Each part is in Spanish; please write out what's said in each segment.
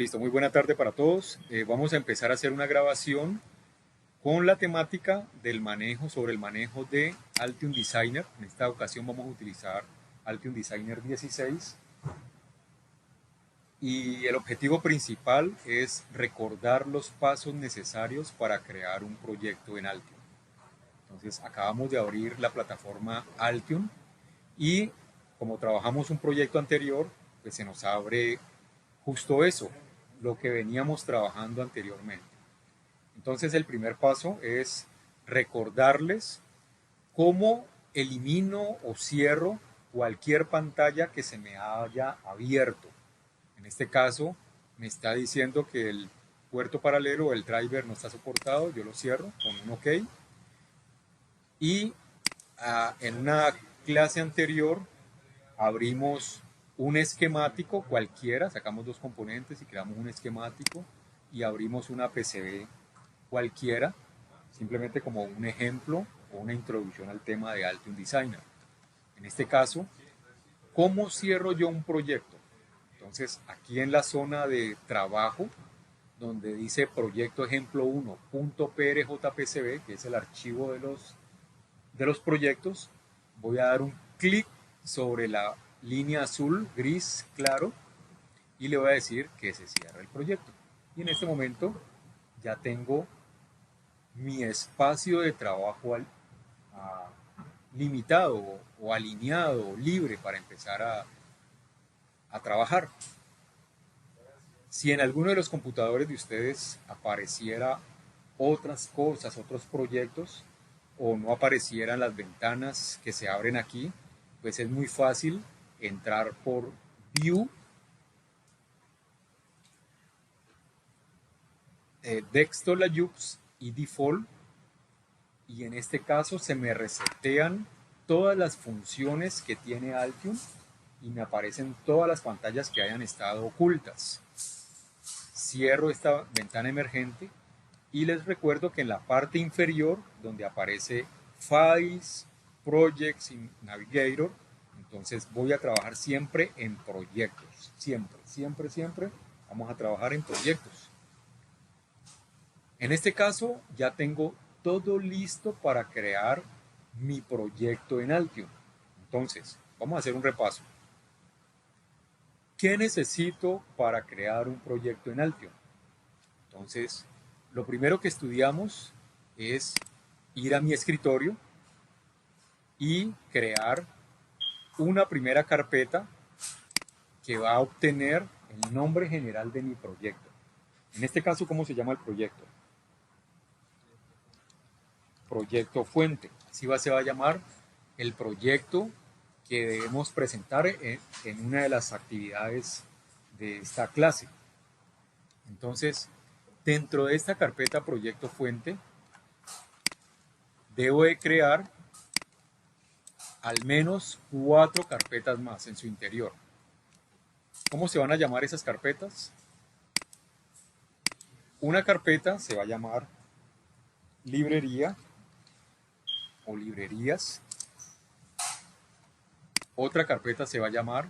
Listo, muy buena tarde para todos. Vamos a empezar a hacer una grabación con la temática del manejo, sobre el manejo de Altium Designer. En esta ocasión vamos a utilizar Altium Designer 16 y el objetivo principal es recordar los pasos necesarios para crear un proyecto en Altium. Entonces acabamos de abrir la plataforma Altium y como trabajamos un proyecto anterior, pues se nos abre justo eso, lo que veníamos trabajando anteriormente. Entonces el primer paso es recordarles cómo elimino o cierro cualquier pantalla que se me haya abierto. En este caso me está diciendo que el puerto paralelo o el driver no está soportado, yo lo cierro con un OK. Y en una clase anterior abrimos un esquemático cualquiera, sacamos dos componentes y creamos un esquemático y abrimos una PCB cualquiera, simplemente como un ejemplo o una introducción al tema de Altium Designer. En este caso, ¿cómo cierro yo un proyecto? Entonces, aquí en la zona de trabajo, donde dice proyecto ejemplo 1.prjpcb, que es el archivo de los proyectos, voy a dar un clic sobre la línea azul, gris, claro, y le voy a decir que se cierra el proyecto. Y en este momento ya tengo mi espacio de trabajo limitado o alineado, libre para empezar a trabajar. Si en alguno de los computadores de ustedes apareciera otras cosas, otros proyectos, o no aparecieran las ventanas que se abren aquí, pues es muy fácil entrar por View, Desktop Layouts y Default, y en este caso se me resetean todas las funciones que tiene Altium y me aparecen todas las pantallas que hayan estado ocultas. Cierro esta ventana emergente y les recuerdo que en la parte inferior, donde aparece Files, Projects y Navigator, entonces voy a trabajar siempre en proyectos. Siempre, siempre, siempre vamos a trabajar en proyectos. En este caso ya tengo todo listo para crear mi proyecto en Altium. Entonces, vamos a hacer un repaso. ¿Qué necesito para crear un proyecto en Altium? Entonces, lo primero que estudiamos es ir a mi escritorio y crear una primera carpeta que va a obtener el nombre general de mi proyecto. En este caso, ¿cómo se llama el proyecto? Proyecto fuente. Así se va a llamar el proyecto que debemos presentar en una de las actividades de esta clase. Entonces, dentro de esta carpeta proyecto fuente, debo de crear al menos 4 carpetas más en su interior. ¿Cómo se van a llamar esas carpetas? Una carpeta se va a llamar librería o librerías. Otra carpeta se va a llamar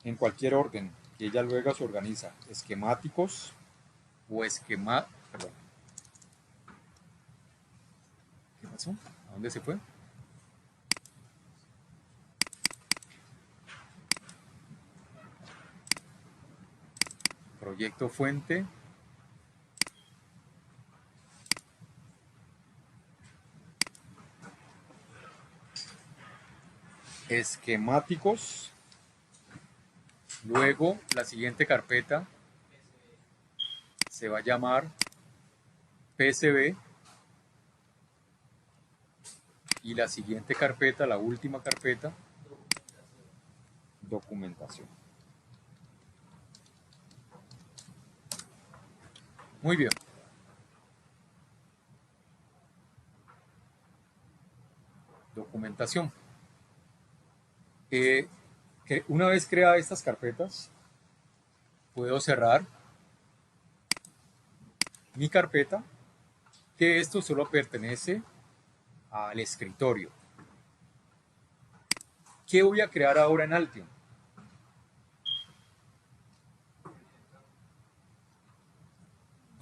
en cualquier orden, que ella luego se organiza, esquemáticos o perdón. ¿Qué pasó? ¿A dónde se fue? Proyecto fuente. Esquemáticos. Luego la siguiente carpeta se va a llamar PCB y la siguiente carpeta, la última carpeta, documentación. Muy bien. Documentación. Una vez creadas estas carpetas, puedo cerrar mi carpeta, que esto solo pertenece al escritorio. ¿Qué voy a crear ahora en Altium?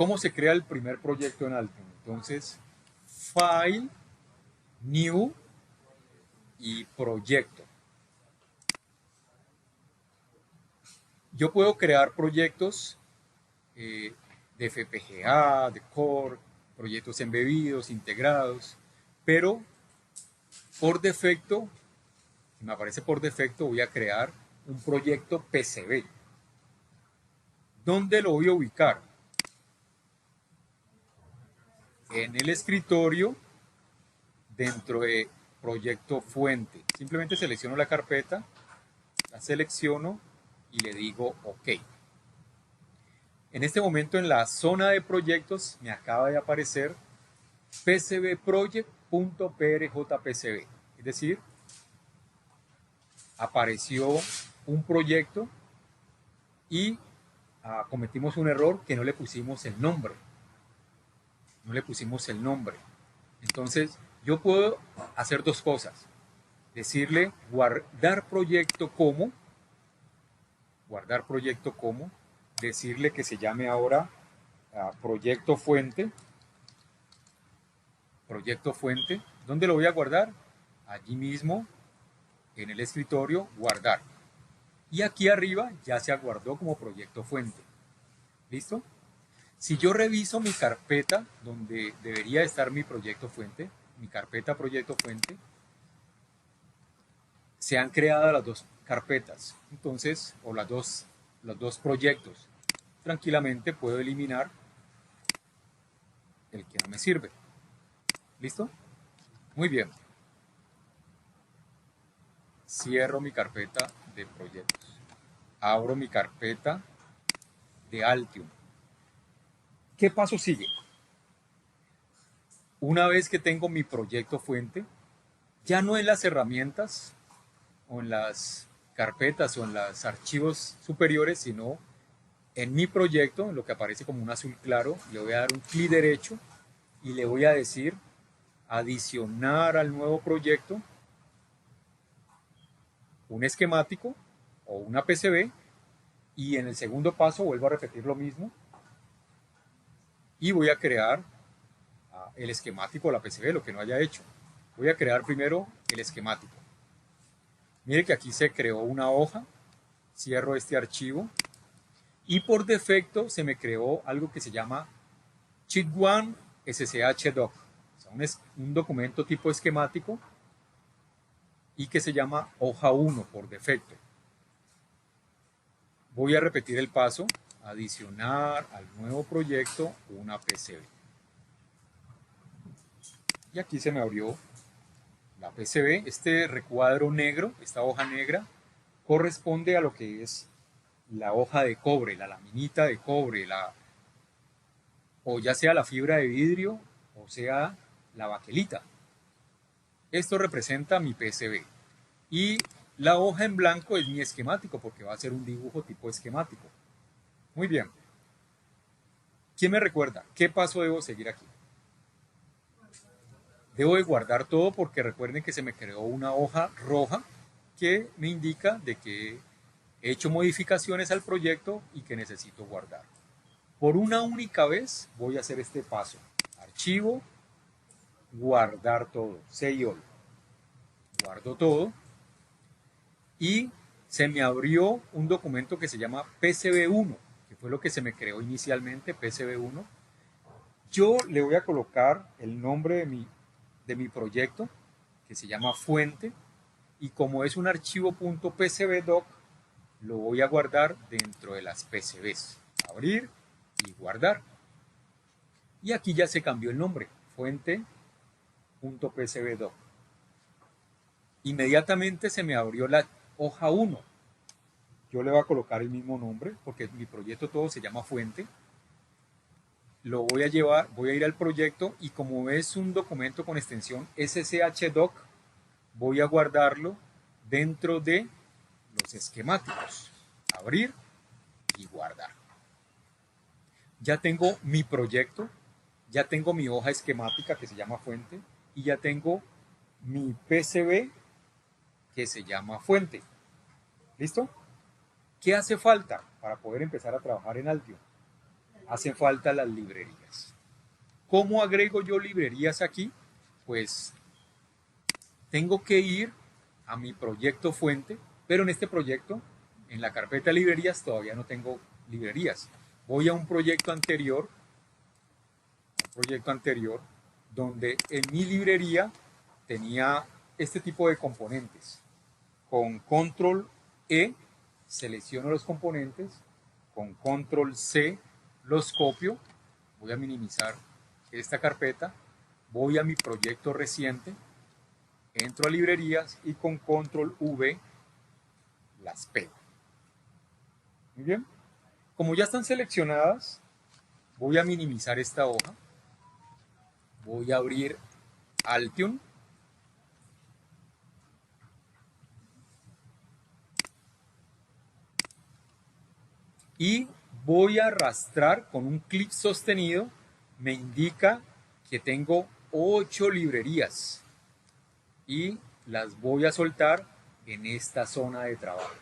¿Cómo se crea el primer proyecto en Altium? Entonces, File, New y Proyecto. Yo puedo crear proyectos de FPGA, de Core, proyectos embebidos, integrados, pero por defecto, si me aparece por defecto, voy a crear un proyecto PCB. ¿Dónde lo voy a ubicar? En el escritorio, dentro de proyecto fuente. Simplemente selecciono la carpeta, la selecciono y le digo OK. En este momento en la zona de proyectos me acaba de aparecer pcbproject.prjpcb. Es decir, apareció un proyecto y cometimos un error que no le pusimos el nombre. No le pusimos el nombre. Entonces, yo puedo hacer dos cosas. Decirle guardar proyecto como, decirle que se llame ahora proyecto fuente. ¿Dónde lo voy a guardar? Allí mismo, en el escritorio, guardar. Y aquí arriba ya se guardó como proyecto fuente. ¿Listo? Si yo reviso mi carpeta, donde debería estar mi proyecto fuente, mi carpeta proyecto fuente, se han creado las dos carpetas, entonces, o los dos proyectos. Tranquilamente puedo eliminar el que no me sirve. ¿Listo? Muy bien. Cierro mi carpeta de proyectos. Abro mi carpeta de Altium. ¿Qué paso sigue? Una vez que tengo mi proyecto fuente, ya no en las herramientas o en las carpetas o en los archivos superiores, sino en mi proyecto, en lo que aparece como un azul claro, le voy a dar un clic derecho y le voy a decir adicionar al nuevo proyecto un esquemático o una PCB, y en el segundo paso vuelvo a repetir lo mismo y voy a crear el esquemático o la PCB, lo que no haya hecho. Voy a crear primero el esquemático. Mire que aquí se creó una hoja, cierro este archivo y por defecto se me creó algo que se llama Sheet1 SSH-Doc, o sea, un documento tipo esquemático y que se llama hoja 1 por defecto. Voy a repetir el paso, adicionar al nuevo proyecto una PCB. Y aquí se me abrió la PCB. Este recuadro negro, esta hoja negra, corresponde a lo que es la hoja de cobre, la laminita de cobre, o ya sea la fibra de vidrio o sea la baquelita. Esto representa mi PCB. Y la hoja en blanco es mi esquemático porque va a ser un dibujo tipo esquemático. Muy bien. ¿Quién me recuerda? ¿Qué paso debo seguir aquí? Debo de guardar todo porque recuerden que se me creó una hoja roja que me indica de que he hecho modificaciones al proyecto y que necesito guardar. Por una única vez voy a hacer este paso. Archivo, guardar todo, Save All. Guardo todo y se me abrió un documento que se llama PCB1, que fue lo que se me creó inicialmente, PCB1. Yo le voy a colocar el nombre de mi proyecto, que se llama fuente, y como es un archivo .pcbdoc, lo voy a guardar dentro de las PCBs. Abrir y guardar. Y aquí ya se cambió el nombre, fuente.pcbdoc. Inmediatamente se me abrió la hoja 1. Yo le voy a colocar el mismo nombre, porque mi proyecto todo se llama fuente. Lo voy a llevar, voy a ir al proyecto y como es un documento con extensión SSH-Doc, voy a guardarlo dentro de los esquemáticos. Abrir y guardar. Ya tengo mi proyecto, ya tengo mi hoja esquemática que se llama fuente y ya tengo mi PCB que se llama fuente. ¿Listo? ¿Qué hace falta para poder empezar a trabajar en Altium? hacen falta las librerías. ¿Cómo agrego yo librerías aquí? Pues tengo que ir a mi proyecto fuente, pero en este proyecto, en la carpeta de librerías, todavía no tengo librerías. Voy a un proyecto anterior, donde en mi librería tenía este tipo de componentes. Con control E selecciono los componentes, con control C los copio, voy a minimizar esta carpeta, voy a mi proyecto reciente, entro a librerías y con control V las pego. Muy bien. Como ya están seleccionadas, voy a minimizar esta hoja, voy a abrir Altion y voy a arrastrar con un clic sostenido, me indica que tengo 8 librerías y las voy a soltar en esta zona de trabajo.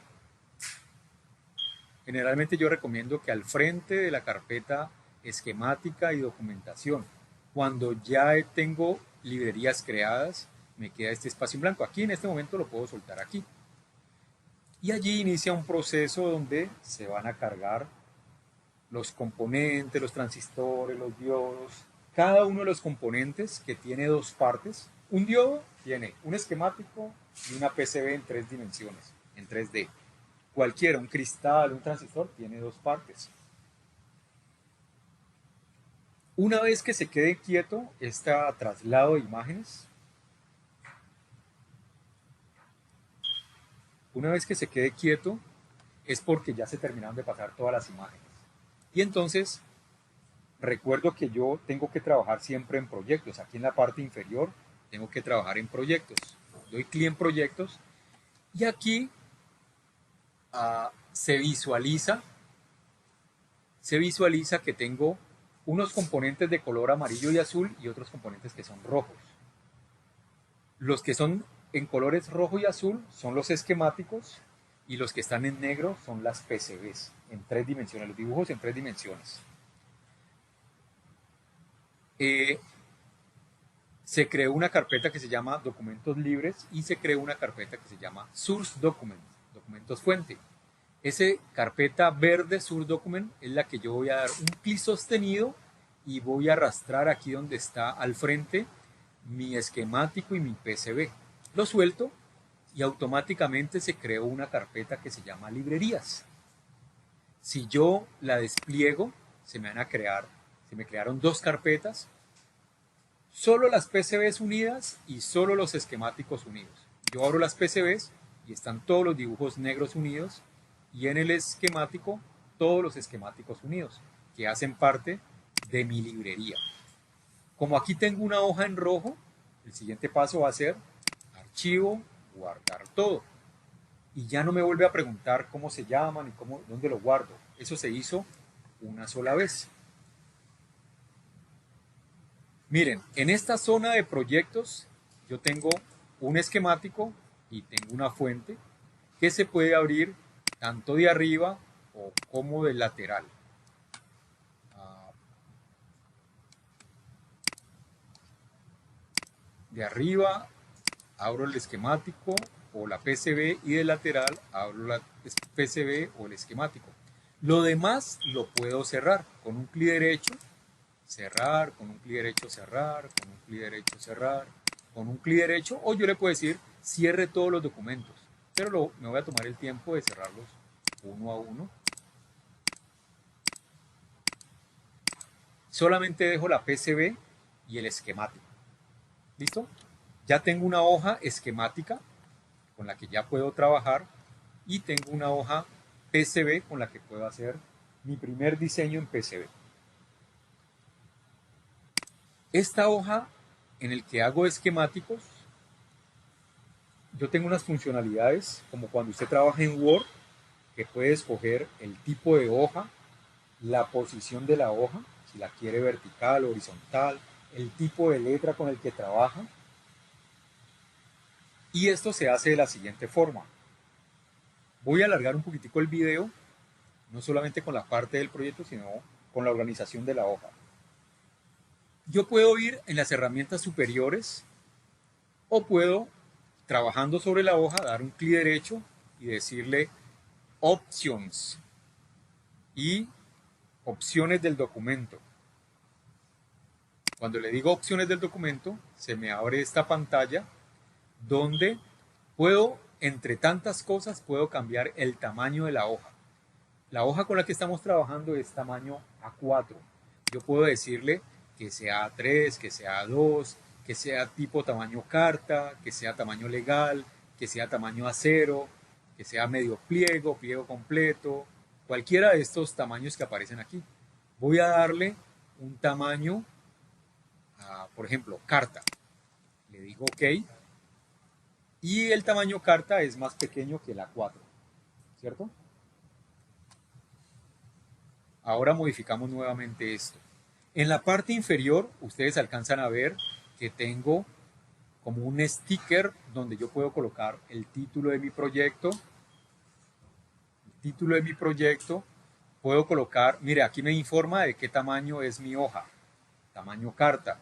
Generalmente yo recomiendo que al frente de la carpeta esquemática y documentación, cuando ya tengo librerías creadas, me queda este espacio en blanco. Aquí en este momento lo puedo soltar aquí. Y allí inicia un proceso donde se van a cargar los componentes, los transistores, los diodos, cada uno de los componentes que tiene dos partes. Un diodo tiene un esquemático y una PCB en 3 dimensiones, en 3D. Cualquiera, un cristal, un transistor, tiene dos partes. Una vez que se quede quieto este traslado de imágenes, una vez que se quede quieto, es porque ya se terminaron de pasar todas las imágenes. Y entonces, recuerdo que yo tengo que trabajar siempre en proyectos. Aquí en la parte inferior tengo que trabajar en proyectos. Doy clic en proyectos y aquí se visualiza que tengo unos componentes de color amarillo y azul y otros componentes que son rojos. Los que son en colores rojo y azul son los esquemáticos y los que están en negro son las PCBs en 3 dimensiones, los dibujos en 3 dimensiones. Se creó una carpeta que se llama documentos libres y se creó una carpeta que se llama source document, documentos fuente. Esa carpeta verde source document es la que yo voy a dar un clic sostenido y voy a arrastrar aquí donde está al frente mi esquemático y mi PCB. Lo suelto y automáticamente se creó una carpeta que se llama librerías. Si yo la despliego, se me crearon dos carpetas, solo las PCBs unidas y solo los esquemáticos unidos. Yo abro las PCBs y están todos los dibujos negros unidos y en el esquemático todos los esquemáticos unidos que hacen parte de mi librería. Como aquí tengo una hoja en rojo, el siguiente paso va a ser archivo, guardar todo. Y ya no me vuelve a preguntar cómo se llaman y dónde lo guardo. Eso se hizo una sola vez. Miren, en esta zona de proyectos yo tengo un esquemático y tengo una fuente que se puede abrir tanto de arriba o como de lateral. De arriba abro el esquemático o la PCB y de lateral abro la PCB o el esquemático. Lo demás lo puedo cerrar con un clic derecho, cerrar, con un clic derecho, cerrar, con un clic derecho, cerrar, con un clic derecho, o yo le puedo decir cierre todos los documentos, pero me voy a tomar el tiempo de cerrarlos uno a uno. Solamente dejo la PCB y el esquemático. ¿Listo? Ya tengo una hoja esquemática con la que ya puedo trabajar y tengo una hoja PCB con la que puedo hacer mi primer diseño en PCB. Esta hoja en el que hago esquemáticos, yo tengo unas funcionalidades como cuando usted trabaja en Word, que puede escoger el tipo de hoja, la posición de la hoja, si la quiere vertical, horizontal, el tipo de letra con el que trabaja. Y esto se hace de la siguiente forma. Voy a alargar un poquitico el video, no solamente con la parte del proyecto, sino con la organización de la hoja. Yo puedo ir en las herramientas superiores o puedo, trabajando sobre la hoja, dar un clic derecho y decirle Options y opciones del documento. Cuando le digo opciones del documento, se me abre esta pantalla donde puedo, entre tantas cosas, puedo cambiar el tamaño de la hoja. La hoja con la que estamos trabajando es tamaño A4. Yo puedo decirle que sea A3, que sea A2, que sea tipo tamaño carta, que sea tamaño legal, que sea tamaño A0, que sea medio pliego, pliego completo, cualquiera de estos tamaños que aparecen aquí. Voy a darle un tamaño, por ejemplo, carta. Le digo OK. Y el tamaño carta es más pequeño que el A4, ¿cierto? Ahora modificamos nuevamente esto. En la parte inferior, ustedes alcanzan a ver que tengo como un sticker donde yo puedo colocar el título de mi proyecto. El título de mi proyecto. Puedo colocar, mire, aquí me informa de qué tamaño es mi hoja. Tamaño carta.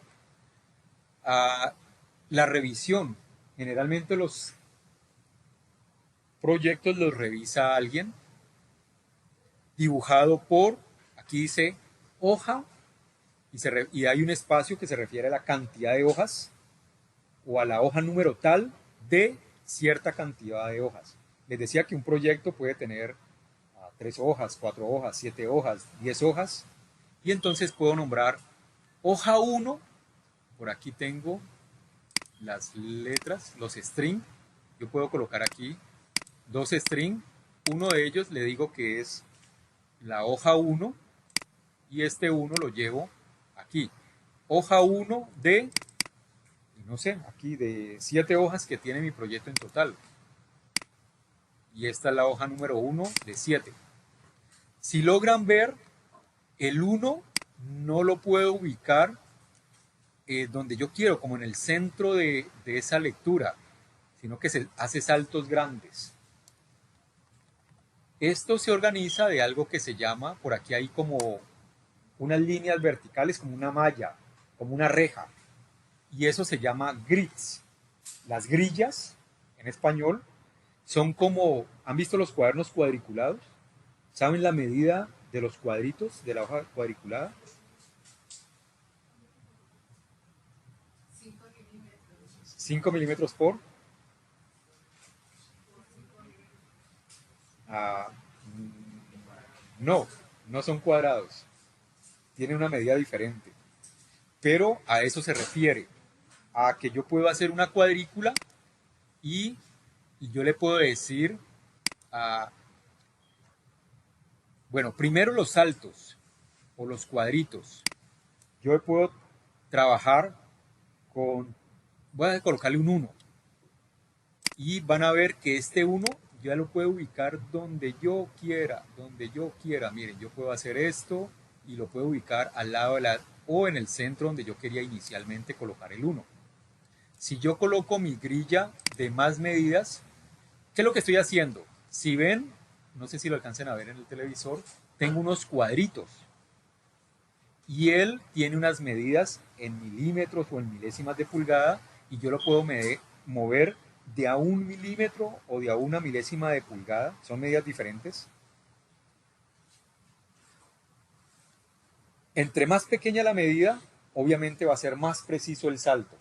La revisión. Generalmente los proyectos los revisa alguien. Dibujado por, aquí dice hoja, y hay un espacio que se refiere a la cantidad de hojas o a la hoja número tal de cierta cantidad de hojas. Les decía que un proyecto puede tener 3 hojas, 4 hojas, 7 hojas, 10 hojas, y entonces puedo nombrar hoja 1, por aquí tengo las letras, los string, yo puedo colocar aquí 2 string, uno de ellos le digo que es la hoja 1, y este 1 lo llevo aquí. Hoja 1 de, no sé, aquí de 7 hojas que tiene mi proyecto en total. Y esta es la hoja número 1 de 7. Si logran ver, el 1 no lo puedo ubicar donde yo quiero, como en el centro de esa lectura, sino que se hace saltos grandes. Esto se organiza de algo que se llama, por aquí hay como unas líneas verticales, como una malla, como una reja, y eso se llama grids. Las grillas, en español, son como, ¿han visto los cuadernos cuadriculados? ¿Saben la medida de los cuadritos de la hoja cuadriculada? 5 milímetros por... no, no son cuadrados. Tiene una medida diferente. Pero a eso se refiere. A que yo puedo hacer una cuadrícula y yo le puedo decir, bueno, primero los saltos o los cuadritos. Yo puedo trabajar con, voy a colocarle un 1. Y van a ver que este 1 ya lo puedo ubicar donde yo quiera, donde yo quiera. Miren, yo puedo hacer esto y lo puedo ubicar al lado de la, o en el centro donde yo quería inicialmente colocar el 1. Si yo coloco mi grilla de más medidas, ¿qué es lo que estoy haciendo? Si ven, no sé si lo alcancen a ver en el televisor, tengo unos cuadritos. Y él tiene unas medidas en milímetros o en milésimas de pulgada y yo lo puedo mover de a 1 milímetro o de a 1 milésima de pulgada. Son medidas diferentes. Entre más pequeña la medida, obviamente va a ser más preciso el salto.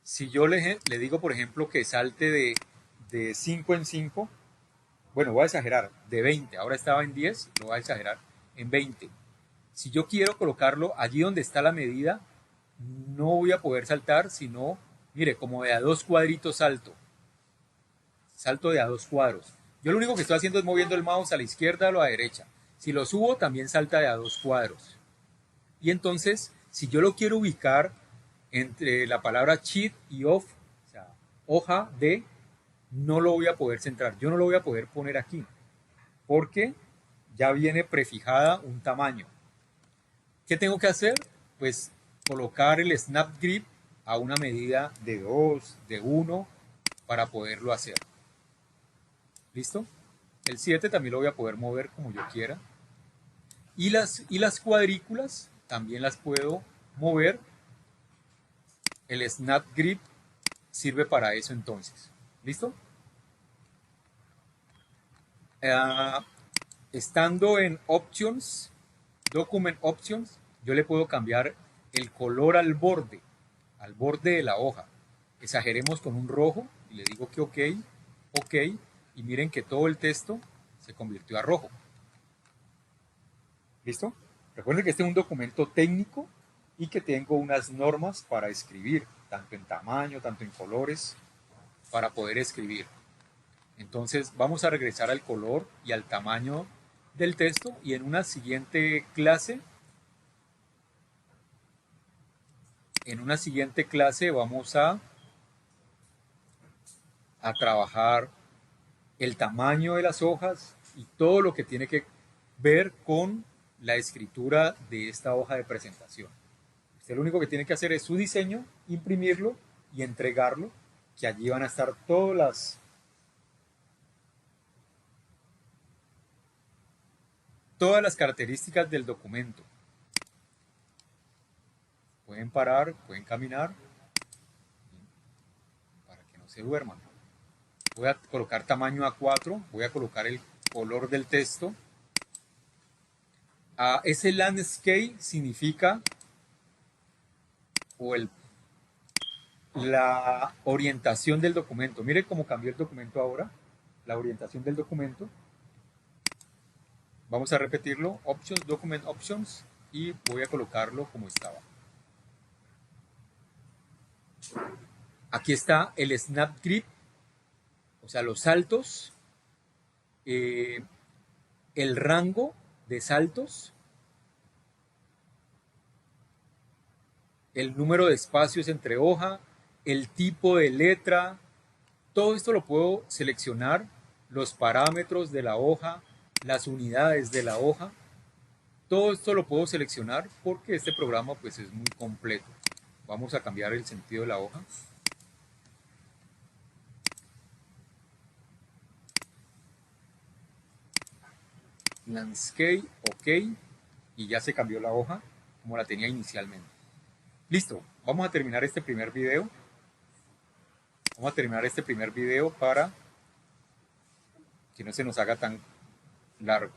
Si yo le digo, por ejemplo, que salte de 5 en 5, bueno, voy a exagerar, de 20, ahora estaba en 10, lo voy a exagerar, en 20. Si yo quiero colocarlo allí donde está la medida, no voy a poder saltar, sino, mire, como de a 2 cuadritos salto. Salto de a 2 cuadros. Yo lo único que estoy haciendo es moviendo el mouse a la izquierda o a la derecha. Si lo subo, también salta de a 2 cuadros. Y entonces, si yo lo quiero ubicar entre la palabra sheet y off, o sea, hoja de, no lo voy a poder centrar. Yo no lo voy a poder poner aquí, porque ya viene prefijada un tamaño. ¿Qué tengo que hacer? Pues colocar el snap grip a una medida de 2, de 1, para poderlo hacer. ¿Listo? El 7 también lo voy a poder mover como yo quiera. Y las cuadrículas también las puedo mover. El Snap Grip sirve para eso entonces. ¿Listo? Estando en Options, Document Options, yo le puedo cambiar el color al borde de la hoja. Exageremos con un rojo y le digo que OK, OK, y miren que todo el texto se convirtió a rojo. ¿Listo? Recuerden que este es un documento técnico y que tengo unas normas para escribir, tanto en tamaño, tanto en colores, para poder escribir. Entonces vamos a regresar al color y al tamaño del texto y en una siguiente clase vamos a trabajar el tamaño de las hojas y todo lo que tiene que ver con la escritura de esta hoja de presentación. Usted lo único que tiene que hacer es su diseño, imprimirlo y entregarlo, que allí van a estar todas las características del documento. Pueden parar, pueden caminar, para que no se duerman. Voy a colocar tamaño A4, voy a colocar el color del texto. Ese landscape significa la orientación del documento. Mire cómo cambió el documento ahora, la orientación del documento. Vamos a repetirlo, Options, Document Options, y voy a colocarlo como estaba. Aquí está el Snap Grip, o sea, los saltos, el rango de saltos, el número de espacios entre hoja, el tipo de letra, todo esto lo puedo seleccionar, los parámetros de la hoja, las unidades de la hoja, todo esto lo puedo seleccionar porque este programa pues es muy completo. Vamos a cambiar el sentido de la hoja. Landscape, OK, y ya se cambió la hoja como la tenía inicialmente. Listo, vamos a terminar este primer video. Vamos a terminar este primer video para que no se nos haga tan largo.